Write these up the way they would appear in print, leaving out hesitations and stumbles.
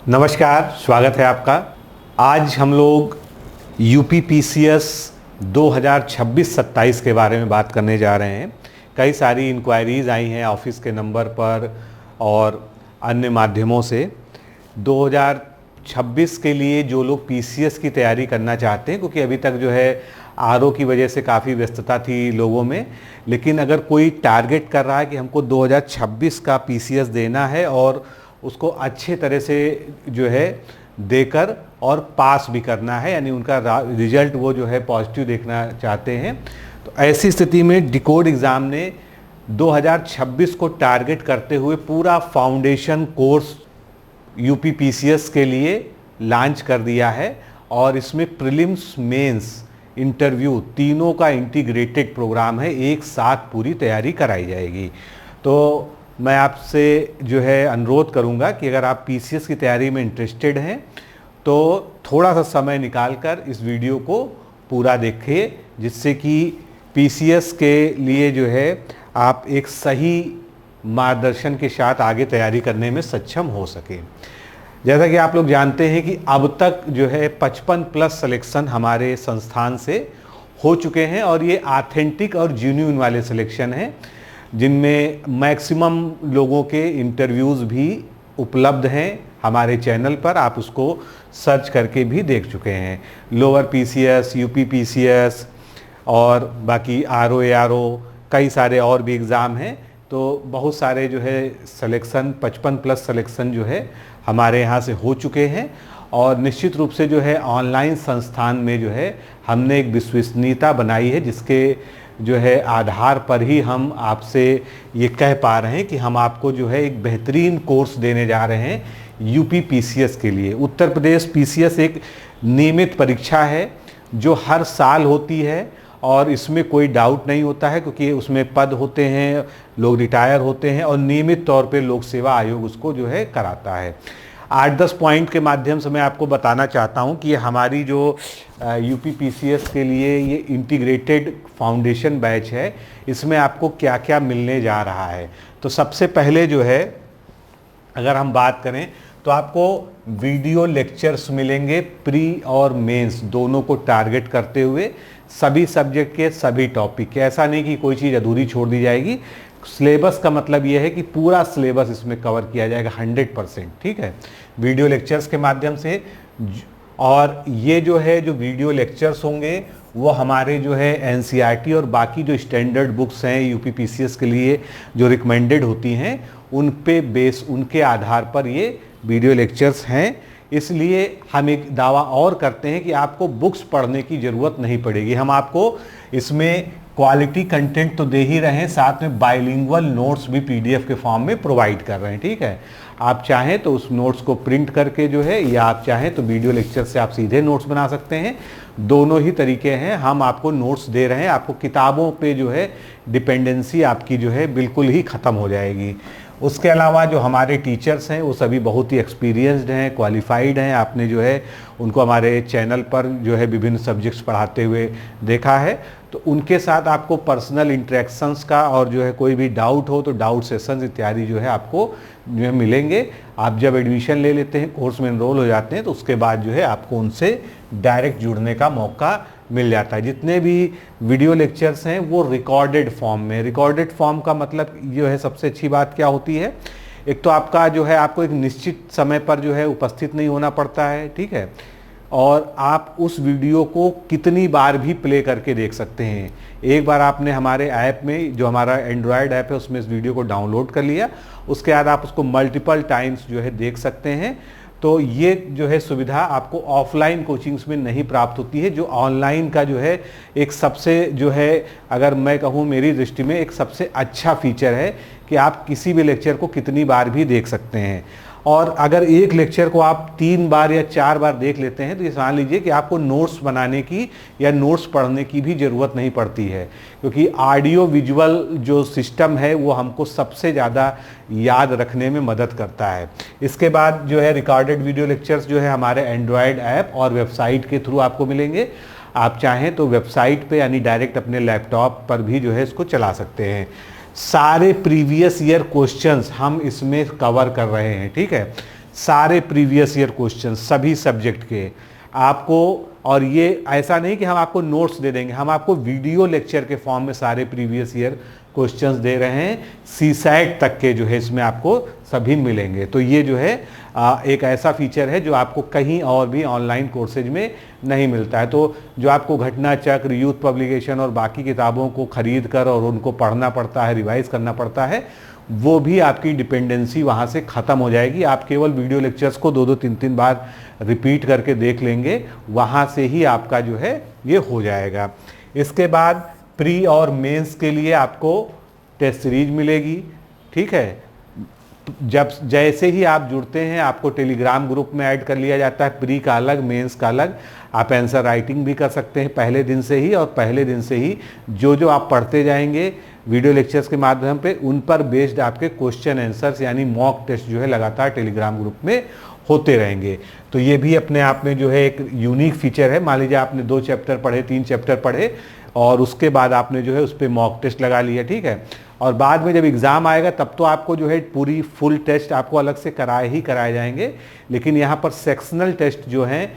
नमस्कार, स्वागत है आपका। आज हम लोग यूपी पीसीएस 2026-27 के बारे में बात करने जा रहे हैं। कई सारी इंक्वायरीज़ आई हैं ऑफिस के नंबर पर और अन्य माध्यमों से। 2026 के लिए जो लोग पीसीएस की तैयारी करना चाहते हैं, क्योंकि अभी तक जो है आरओ की वजह से काफ़ी व्यस्तता थी लोगों में, लेकिन अगर कोई टारगेट कर रहा है कि हमको 2026 का पीसीएस देना है और उसको अच्छे तरह से जो है देकर और पास भी करना है, यानी उनका रिजल्ट वो जो है पॉजिटिव देखना चाहते हैं, तो ऐसी स्थिति में डिकोड एग्ज़ाम ने 2026 को टारगेट करते हुए पूरा फाउंडेशन कोर्स यूपी पीसीएस के लिए लॉन्च कर दिया है। और इसमें प्रीलिम्स, मेंस, इंटरव्यू तीनों का इंटीग्रेटेड प्रोग्राम है, एक साथ पूरी तैयारी कराई जाएगी। तो मैं आपसे जो है अनुरोध करूंगा कि अगर आप पीसीएस की तैयारी में इंटरेस्टेड हैं तो थोड़ा सा समय निकालकर इस वीडियो को पूरा देखिए, जिससे कि पीसीएस के लिए जो है आप एक सही मार्गदर्शन के साथ आगे तैयारी करने में सक्षम हो सके। जैसा कि आप लोग जानते हैं कि अब तक जो है 55+ सिलेक्शन हमारे संस्थान से हो चुके हैं और ये ऑथेंटिक और जेन्युइन वाले सिलेक्शन हैं, जिनमें मैक्सिमम लोगों के इंटरव्यूज़ भी उपलब्ध हैं हमारे चैनल पर। आप उसको सर्च करके भी देख चुके हैं। लोअर पीसीएस, यूपी पीसीएस और बाकी आरओ, एआरओ, कई सारे और भी एग्ज़ाम हैं। तो बहुत सारे जो है सिलेक्शन, 55+ सिलेक्शन जो है हमारे यहाँ से हो चुके हैं। और निश्चित रूप से जो है ऑनलाइन संस्थान में जो है हमने एक विश्वसनीयता बनाई है, जिसके जो है आधार पर ही हम आपसे ये कह पा रहे हैं कि हम आपको जो है एक बेहतरीन कोर्स देने जा रहे हैं यूपी पीसीएस के लिए। उत्तर प्रदेश पीसीएस एक नियमित परीक्षा है जो हर साल होती है और इसमें कोई डाउट नहीं होता है, क्योंकि उसमें पद होते हैं, लोग रिटायर होते हैं और नियमित तौर पे लोक सेवा आयोग उसको जो है कराता है। 8-10 पॉइंट के माध्यम से मैं आपको बताना चाहता हूं कि ये हमारी जो यूपी पीसीएस के लिए ये इंटीग्रेटेड फाउंडेशन बैच है, इसमें आपको क्या क्या मिलने जा रहा है। तो सबसे पहले जो है अगर हम बात करें तो आपको वीडियो लेक्चर्स मिलेंगे, प्री और मेंस दोनों को टारगेट करते हुए सभी सब्जेक्ट के सभी टॉपिक के। ऐसा नहीं कि कोई चीज़ अधूरी छोड़ दी जाएगी। सिलेबस का मतलब यह है कि पूरा सिलेबस इसमें कवर किया जाएगा 100%, ठीक है, वीडियो लेक्चर्स के माध्यम से। और ये जो है जो वीडियो लेक्चर्स होंगे वो हमारे जो है एनसीईआरटी और बाकी जो स्टैंडर्ड बुक्स हैं यूपी पीसीएस के लिए जो रिकमेंडेड होती हैं, उन पे बेस, उनके आधार पर ये वीडियो लेक्चर्स हैं। इसलिए हम एक दावा और करते हैं कि आपको बुक्स पढ़ने की ज़रूरत नहीं पड़ेगी। हम आपको इसमें क्वालिटी कंटेंट तो दे ही रहे हैं, साथ में बाइलिंगुअल नोट्स भी पीडीएफ के फॉर्म में प्रोवाइड कर रहे हैं, ठीक है। आप चाहें तो उस नोट्स को प्रिंट करके जो है, या आप चाहें तो वीडियो लेक्चर से आप सीधे नोट्स बना सकते हैं। दोनों ही तरीके हैं। हम आपको नोट्स दे रहे हैं, आपको किताबों पे जो है डिपेंडेंसी आपकी जो है बिल्कुल ही ख़त्म हो जाएगी। उसके अलावा जो हमारे टीचर्स हैं वो सभी बहुत ही एक्सपीरियंस्ड हैं, क्वालिफाइड हैं। आपने जो है उनको हमारे चैनल पर जो है विभिन्न सब्जेक्ट्स पढ़ाते हुए देखा है। तो उनके साथ आपको पर्सनल इंटरेक्शंस का और जो है कोई भी डाउट हो तो डाउट सेशंस इत्यादि जो है आपको जो है मिलेंगे। आप जब एडमिशन ले लेते हैं, कोर्स में एनरोल हो जाते हैं, तो उसके बाद जो है आपको उनसे डायरेक्ट जुड़ने का मौका मिल जाता है। जितने भी वीडियो लेक्चर्स हैं वो रिकॉर्डेड फॉर्म में। रिकॉर्डेड फॉर्म का मतलब जो है सबसे अच्छी बात क्या होती है, एक तो आपका जो है आपको एक निश्चित समय पर जो है उपस्थित नहीं होना पड़ता है, ठीक है, और आप उस वीडियो को कितनी बार भी प्ले करके देख सकते हैं। एक बार आपने हमारे ऐप में, जो हमारा एंड्रॉयड ऐप है, उसमें इस वीडियो को डाउनलोड कर लिया, उसके बाद आप उसको मल्टीपल टाइम्स जो है देख सकते हैं। तो ये जो है सुविधा आपको ऑफलाइन कोचिंग्स में नहीं प्राप्त होती है, जो ऑनलाइन का जो है एक सबसे जो है, अगर मैं कहूँ मेरी दृष्टि में एक सबसे अच्छा फीचर है कि आप किसी भी लेक्चर को कितनी बार भी देख सकते हैं। और अगर एक लेक्चर को आप 3 बार या 4 बार देख लेते हैं तो ये मान लीजिए कि आपको नोट्स बनाने की या नोट्स पढ़ने की भी ज़रूरत नहीं पड़ती है, क्योंकि ऑडियो विजुअल जो सिस्टम है वो हमको सबसे ज़्यादा याद रखने में मदद करता है। इसके बाद जो है रिकॉर्डेड वीडियो लेक्चर्स जो है हमारे एंड्रॉयड ऐप और वेबसाइट के थ्रू आपको मिलेंगे। आप चाहें तो वेबसाइट पे यानी डायरेक्ट अपने लैपटॉप पर भी जो है इसको चला सकते हैं। सारे प्रीवियस ईयर क्वेश्चंस हम इसमें कवर कर रहे हैं, ठीक है। सारे प्रीवियस ईयर क्वेश्चन सभी सब्जेक्ट के आपको, और ये ऐसा नहीं कि हम आपको नोट्स दे देंगे, हम आपको वीडियो लेक्चर के फॉर्म में सारे प्रीवियस ईयर क्वेश्चंस दे रहे हैं, सीसैट तक के जो है इसमें आपको सभी मिलेंगे। तो ये जो है एक ऐसा फीचर है जो आपको कहीं और भी ऑनलाइन कोर्सेज में नहीं मिलता है। तो जो आपको घटना चक्र, यूथ पब्लिकेशन और बाकी किताबों को खरीद कर और उनको पढ़ना पड़ता है, रिवाइज करना पड़ता है, वो भी आपकी डिपेंडेंसी वहाँ से ख़त्म हो जाएगी। आप केवल वीडियो लेक्चर्स को 2-2, 3-3 बार रिपीट करके देख लेंगे, वहाँ से ही आपका जो है ये हो जाएगा। इसके बाद प्री और मेंस के लिए आपको टेस्ट सीरीज मिलेगी, ठीक है। जब जैसे ही आप जुड़ते हैं आपको टेलीग्राम ग्रुप में ऐड कर लिया जाता है, प्री का अलग, मेंस का अलग। आप आंसर राइटिंग भी कर सकते हैं पहले दिन से ही, और पहले दिन से ही जो जो आप पढ़ते जाएंगे वीडियो लेक्चर्स के माध्यम पे, उन पर बेस्ड आपके क्वेश्चन आंसर्स यानी मॉक टेस्ट जो है लगातार टेलीग्राम ग्रुप में होते रहेंगे। तो ये भी अपने आप में जो है एक यूनिक फीचर है। मान लीजिए आपने 2 चैप्टर पढ़े, 3 चैप्टर पढ़े, और उसके बाद आपने जो है उस पर मॉक टेस्ट लगा लिया, ठीक है। और बाद में जब एग्ज़ाम आएगा तब तो आपको जो है पूरी फुल टेस्ट आपको अलग से कराए जाएंगे, लेकिन यहाँ पर सेक्शनल टेस्ट जो हैं,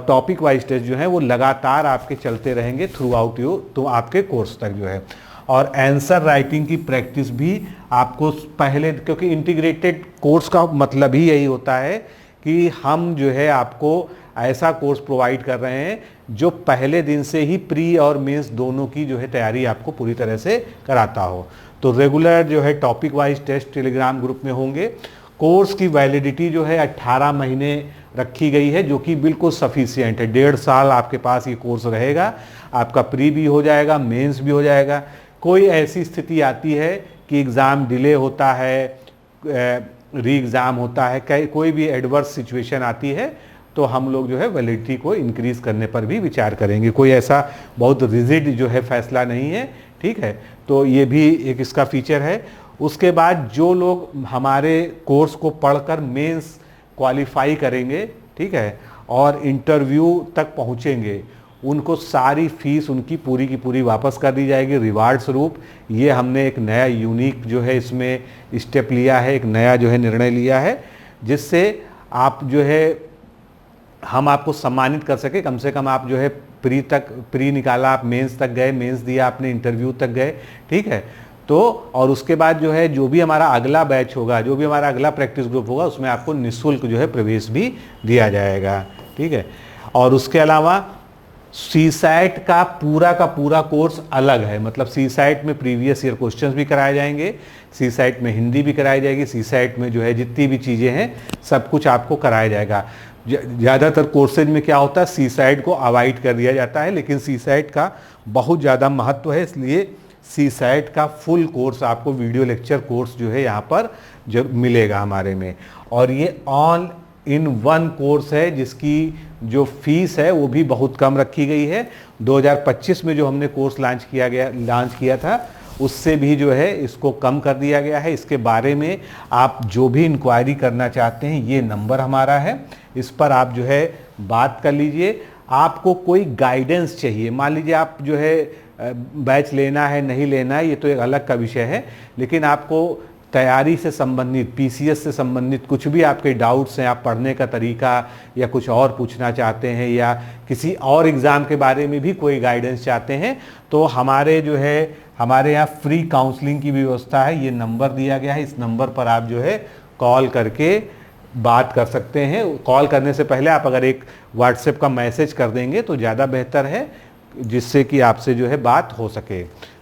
टॉपिक वाइज टेस्ट जो हैं, वो लगातार आपके चलते रहेंगे थ्रू आउट तो आपके कोर्स तक जो है। और आंसर राइटिंग की प्रैक्टिस भी आपको पहले, क्योंकि इंटीग्रेटेड कोर्स का मतलब ही यही होता है कि हम जो है आपको ऐसा कोर्स प्रोवाइड कर रहे हैं जो पहले दिन से ही प्री और मेंस दोनों की जो है तैयारी आपको पूरी तरह से कराता हो। तो रेगुलर जो है topic wise test Telegram group में होंगे। कोर्स की वैलिडिटी जो है 18 महीने रखी गई है, जो कि बिल्कुल सफिशिएंट है। 1.5 साल आपके पास ये कोर्स रहेगा, आपका प्री भी हो जाएगा, मेंस भी हो जाएगा। कोई ऐसी स्थिति आती है कि एग्ज़ाम डिले होता है, री एग्ज़ाम होता है, कोई भी एडवर्स सिचुएशन आती है, तो हम लोग जो है वैलिडिटी को इंक्रीज करने पर भी विचार करेंगे। कोई ऐसा बहुत रिजिड जो है फैसला नहीं है, ठीक है। तो ये भी एक इसका फीचर है। उसके बाद जो लोग हमारे कोर्स को पढ़कर मेंस क्वालिफाई करेंगे, ठीक है, और इंटरव्यू तक पहुँचेंगे, उनको सारी फीस उनकी पूरी की पूरी वापस कर दी जाएगी रिवार्ड स्वरूप। ये हमने एक नया यूनिक जो है इसमें स्टेप लिया है, एक नया जो है निर्णय लिया है, जिससे आप जो है हम आपको सम्मानित कर सके। कम से कम आप जो है प्री निकाला, आप मेंस तक गए, मेंस दिया आपने, इंटरव्यू तक गए, ठीक है। तो और उसके बाद जो है जो भी हमारा अगला बैच होगा, जो भी हमारा अगला प्रैक्टिस ग्रुप होगा, उसमें आपको निःशुल्क जो है प्रवेश भी दिया जाएगा, ठीक है। और उसके अलावा सीसैट का पूरा कोर्स अलग है। मतलब सीसैट में प्रीवियस ईयर क्वेश्चंस भी कराए जाएंगे, सीसैट में हिंदी भी कराई जाएगी, सीसैट में जो है जितनी भी चीज़ें हैं सब कुछ आपको कराया जाएगा। ज़्यादातर कोर्सेज में क्या होता है, सीसैट को अवॉइड कर दिया जाता है, लेकिन सीसैट का बहुत ज़्यादा महत्व है, इसलिए सीसैट का फुल कोर्स आपको वीडियो लेक्चर कोर्स जो है यहाँ पर जो मिलेगा हमारे में। और ये ऑल इन वन कोर्स है, जिसकी जो फीस है वो भी बहुत कम रखी गई है। 2025 में जो हमने कोर्स लॉन्च किया था, उससे भी जो है इसको कम कर दिया गया है। इसके बारे में आप जो भी इंक्वायरी करना चाहते हैं, ये नंबर हमारा है, इस पर आप जो है बात कर लीजिए। आपको कोई गाइडेंस चाहिए, मान लीजिए आप जो है बैच लेना है नहीं लेना है, ये तो एक अलग का विषय है, लेकिन आपको तैयारी से संबंधित, पीसीएस से संबंधित कुछ भी आपके डाउट्स हैं, आप पढ़ने का तरीका या कुछ और पूछना चाहते हैं, या किसी और एग्ज़ाम के बारे में भी कोई गाइडेंस चाहते हैं, तो हमारे यहाँ फ्री काउंसलिंग की व्यवस्था है। ये नंबर दिया गया है, इस नंबर पर आप जो है कॉल करके बात कर सकते हैं। कॉल करने से पहले आप अगर एक व्हाट्सएप का मैसेज कर देंगे तो ज़्यादा बेहतर है, जिससे कि आपसे जो है बात हो सके।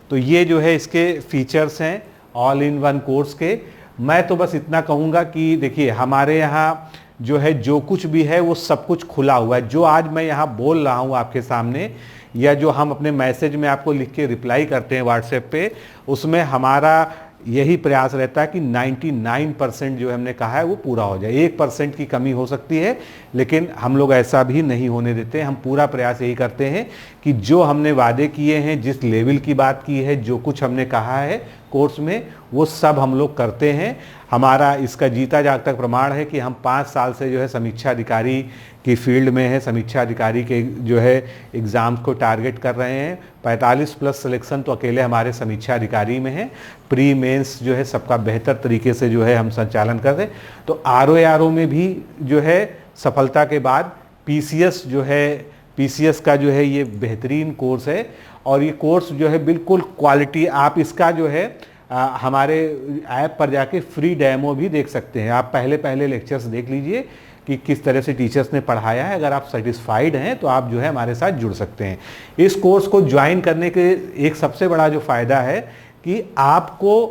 तो ये जो है इसके फीचर्स हैं ऑल इन वन कोर्स के। मैं तो बस इतना कहूँगा कि देखिए, हमारे यहाँ जो है जो कुछ भी है वो सब कुछ खुला हुआ है। जो आज मैं यहाँ बोल रहा हूँ आपके सामने, या जो हम अपने मैसेज में आपको लिख के रिप्लाई करते हैं व्हाट्सएप पे, उसमें हमारा यही प्रयास रहता है कि 99% जो हमने कहा है वो पूरा हो जाए। 1% की कमी हो सकती है, लेकिन हम लोग ऐसा भी नहीं होने देते। हम पूरा प्रयास यही करते हैं कि जो हमने वादे किए हैं, जिस लेवल की बात की है, जो कुछ हमने कहा है, कोर्स में, वो सब हम लोग करते हैं। हमारा इसका जीता जागता प्रमाण है कि हम 5 साल से जो है समीक्षा अधिकारी की फील्ड में है, समीक्षा अधिकारी के जो है एग्ज़ाम्स को टारगेट कर रहे हैं। 45 प्लस सिलेक्शन तो अकेले हमारे समीक्षा अधिकारी में है। प्री मेंस जो है सबका बेहतर तरीके से जो है हम संचालन कर रहे हैं। तो RO में भी जो है सफलता के बाद PCS जो है, PCS का जो है ये बेहतरीन कोर्स है और ये कोर्स जो है बिल्कुल क्वालिटी, आप इसका जो है हमारे ऐप पर जाके फ्री डेमो भी देख सकते हैं। आप पहले लेक्चर्स देख लीजिए कि किस तरह से टीचर्स ने पढ़ाया है। अगर आप सेटिस्फाइड हैं तो आप जो है हमारे साथ जुड़ सकते हैं। इस कोर्स को ज्वाइन करने के एक सबसे बड़ा जो फ़ायदा है कि आपको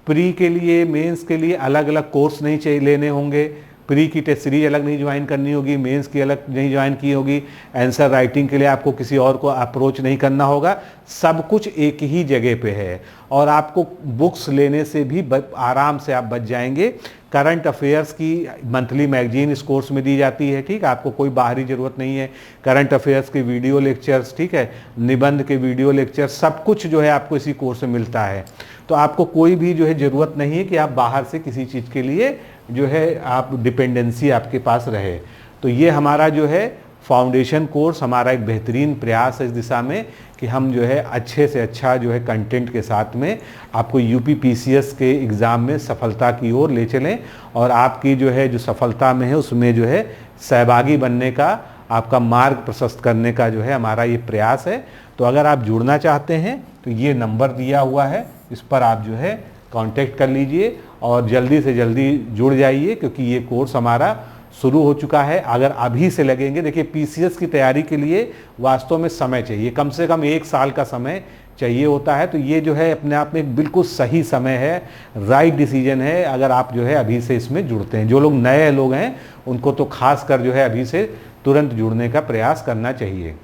प्री के लिए, मेंस के लिए अलग अलग कोर्स नहीं चाहिए लेने होंगे। प्री की टेस्ट सीरीज अलग नहीं ज्वाइन करनी होगी, मेंस की अलग नहीं ज्वाइन की होगी, आंसर राइटिंग के लिए आपको किसी और को अप्रोच नहीं करना होगा। सब कुछ एक ही जगह पे है और आपको बुक्स लेने से भी आराम से आप बच जाएंगे। करंट अफेयर्स की मंथली मैगजीन इस कोर्स में दी जाती है, ठीक है। आपको कोई बाहरी ज़रूरत नहीं है। करंट अफेयर्स के वीडियो लेक्चर्स, ठीक है, निबंध के वीडियो लेक्चर, सब कुछ जो है आपको इसी कोर्स में मिलता है। तो आपको कोई भी जो है ज़रूरत नहीं है कि आप बाहर से किसी चीज़ के लिए जो है आप डिपेंडेंसी आपके पास रहे। तो ये हमारा जो है फाउंडेशन कोर्स, हमारा एक बेहतरीन प्रयास है इस दिशा में कि हम जो है अच्छे से अच्छा जो है कंटेंट के साथ में आपको UP PCS के एग्ज़ाम में सफलता की ओर ले चलें और आपकी जो है जो सफलता में है उसमें जो है सहभागी बनने का, आपका मार्ग प्रशस्त करने का जो है हमारा ये प्रयास है। तो अगर आप जुड़ना चाहते हैं तो ये नंबर दिया हुआ है, इस पर आप जो है कांटेक्ट कर लीजिए और जल्दी से जल्दी जुड़ जाइए, क्योंकि ये कोर्स हमारा शुरू हो चुका है। अगर अभी से लगेंगे, देखिए PCS की तैयारी के लिए वास्तव में समय चाहिए, कम से कम 1 साल का समय चाहिए होता है। तो ये जो है अपने आप में एक बिल्कुल सही समय है, राइट डिसीजन है अगर आप जो है अभी से इसमें जुड़ते हैं। जो लोग नए लोग हैं उनको तो खास कर जो है अभी से तुरंत जुड़ने का प्रयास करना चाहिए।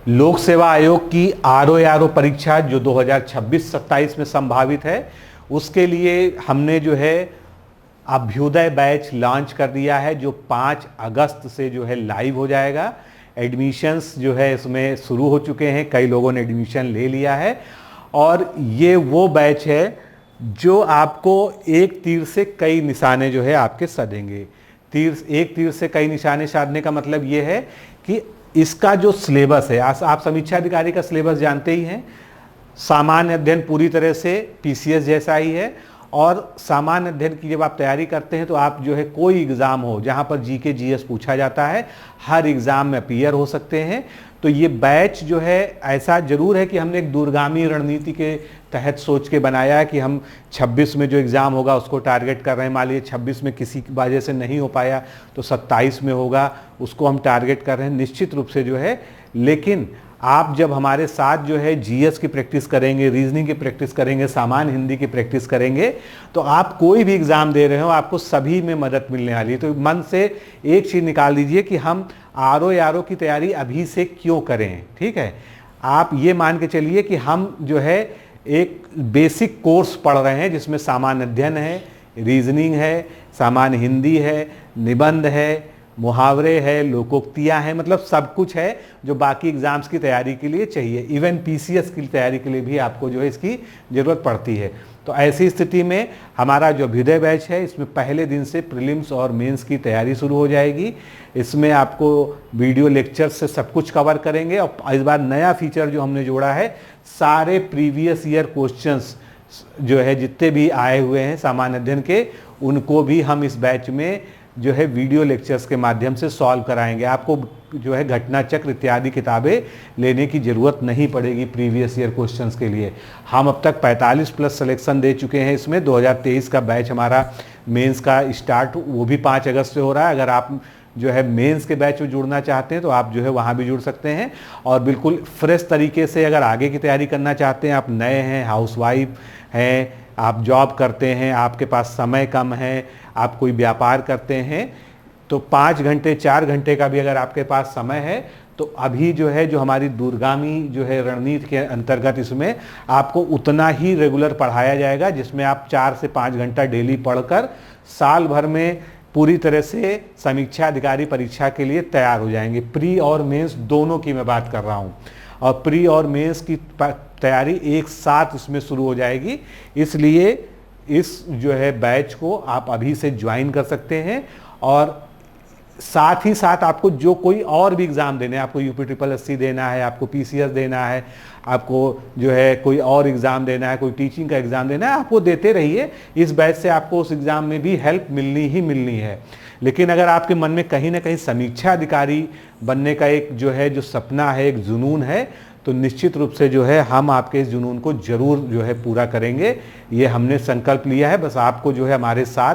लोक सेवा आयोग की RO परीक्षा जो 2026-27 में संभावित है, उसके लिए हमने जो है अभ्युदय बैच लॉन्च कर दिया है जो 5 अगस्त से जो है लाइव हो जाएगा। एडमिशन्स जो है इसमें शुरू हो चुके हैं, कई लोगों ने एडमिशन ले लिया है और ये वो बैच है जो आपको एक तीर से कई निशाने जो है आपके सधेंगे। एक तीर से कई निशाने साधने का मतलब ये है कि इसका जो सिलेबस है, आप समीक्षा अधिकारी का सिलेबस जानते ही हैं। सामान्य अध्ययन पूरी तरह से PCS जैसा ही है और सामान्य अध्ययन की जब आप तैयारी करते हैं तो आप जो है कोई एग्ज़ाम हो जहां पर GK GS पूछा जाता है, हर एग्ज़ाम में अपीयर हो सकते हैं। तो ये बैच जो है ऐसा ज़रूर है कि हमने एक दूरगामी रणनीति के तहत सोच के बनाया है कि हम 26 में जो एग्ज़ाम होगा उसको टारगेट कर रहे हैं। मान लीजिए 26 में किसी की वजह से नहीं हो पाया तो 27 में होगा, उसको हम टारगेट कर रहे हैं निश्चित रूप से जो है। लेकिन आप जब हमारे साथ जो है GS की प्रैक्टिस करेंगे, रीजनिंग की प्रैक्टिस करेंगे, सामान्य हिंदी की प्रैक्टिस करेंगे, तो आप कोई भी एग्ज़ाम दे रहे हो आपको सभी में मदद मिलने वाली है। तो मन से एक चीज़ निकाल दीजिए कि हम RO की तैयारी अभी से क्यों करें, ठीक है। आप ये मान के चलिए कि हम जो है एक बेसिक कोर्स पढ़ रहे हैं जिसमें सामान्य अध्ययन है, रीजनिंग है, सामान्य हिंदी है, निबंध है, मुहावरे है, लोकोक्तियाँ हैं, मतलब सब कुछ है जो बाकी एग्ज़ाम्स की तैयारी के लिए चाहिए। इवन PCS की तैयारी के लिए भी आपको जो है इसकी ज़रूरत पड़ती है। तो ऐसी स्थिति में हमारा जो अभ्युदय बैच है इसमें पहले दिन से प्रीलिम्स और मेंस की तैयारी शुरू हो जाएगी। इसमें आपको वीडियो लेक्चर से सब कुछ कवर करेंगे और इस बार नया फीचर जो हमने जोड़ा है, सारे प्रीवियस ईयर क्वेश्चंस जो है जितने भी आए हुए हैं सामान्य अध्ययन के, उनको भी हम इस बैच में जो है वीडियो लेक्चर्स के माध्यम से सॉल्व कराएंगे। आपको जो है घटना चक्र इत्यादि किताबें लेने की ज़रूरत नहीं पड़ेगी प्रीवियस ईयर क्वेश्चंस के लिए। हम अब तक 45 प्लस सिलेक्शन दे चुके हैं इसमें। 2023 का बैच हमारा मेंस का स्टार्ट वो भी 5 अगस्त से हो रहा है। अगर आप जो है मेंस के बैच में जुड़ना चाहते हैं तो आप जो है वहाँ भी जुड़ सकते हैं और बिल्कुल फ्रेश तरीके से अगर आगे की तैयारी करना चाहते हैं, आप नए हैं, हाउसवाइफ हैं, आप जॉब करते हैं, आपके पास समय कम है, आप कोई व्यापार करते हैं, तो 5 घंटे 4 घंटे का भी अगर आपके पास समय है तो अभी जो है जो हमारी दूरगामी जो है रणनीति के अंतर्गत इसमें आपको उतना ही रेगुलर पढ़ाया जाएगा जिसमें आप 4 से 5 घंटा डेली पढ़कर साल भर में पूरी तरह से समीक्षा अधिकारी परीक्षा के लिए तैयार हो जाएंगे। प्री और मेंस दोनों की मैं बात कर रहा हूँ और प्री और मेंस की तैयारी एक साथ उसमें शुरू हो जाएगी। इसलिए इस जो है बैच को आप अभी से ज्वाइन कर सकते हैं, और साथ ही साथ आपको जो कोई और भी एग्ज़ाम देने हैं, आपको UP SSC देना है, आपको PCS देना है, आपको जो है कोई और एग्ज़ाम देना है, कोई टीचिंग का एग्ज़ाम देना है, आप वो देते रहिए। इस बैच से आपको उस एग्ज़ाम में भी हेल्प मिलनी ही मिलनी है। लेकिन अगर आपके मन में कहीं ना कहीं समीक्षा अधिकारी बनने का एक जो है जो सपना है, एक जुनून है, तो निश्चित रूप से जो है हम आपके इस जुनून को ज़रूर जो है पूरा करेंगे। ये हमने संकल्प लिया है। बस आपको जो है हमारे साथ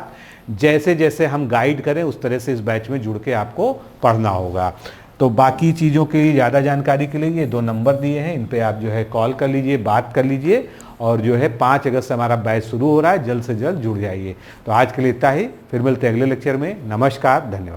जैसे जैसे हम गाइड करें उस तरह से इस बैच में जुड़ के आपको पढ़ना होगा। तो बाकी चीज़ों की ज़्यादा जानकारी के लिए ये 2 नंबर दिए हैं, इन पे आप जो है कॉल कर लीजिए, बात कर लीजिए, और जो है 5 अगस्त से हमारा बैच शुरू हो रहा है, जल्द से जल्द जुड़ जाइए। तो आज के लिए इतना ही, फिर मिलते हैं अगले लेक्चर में। नमस्कार, धन्यवाद।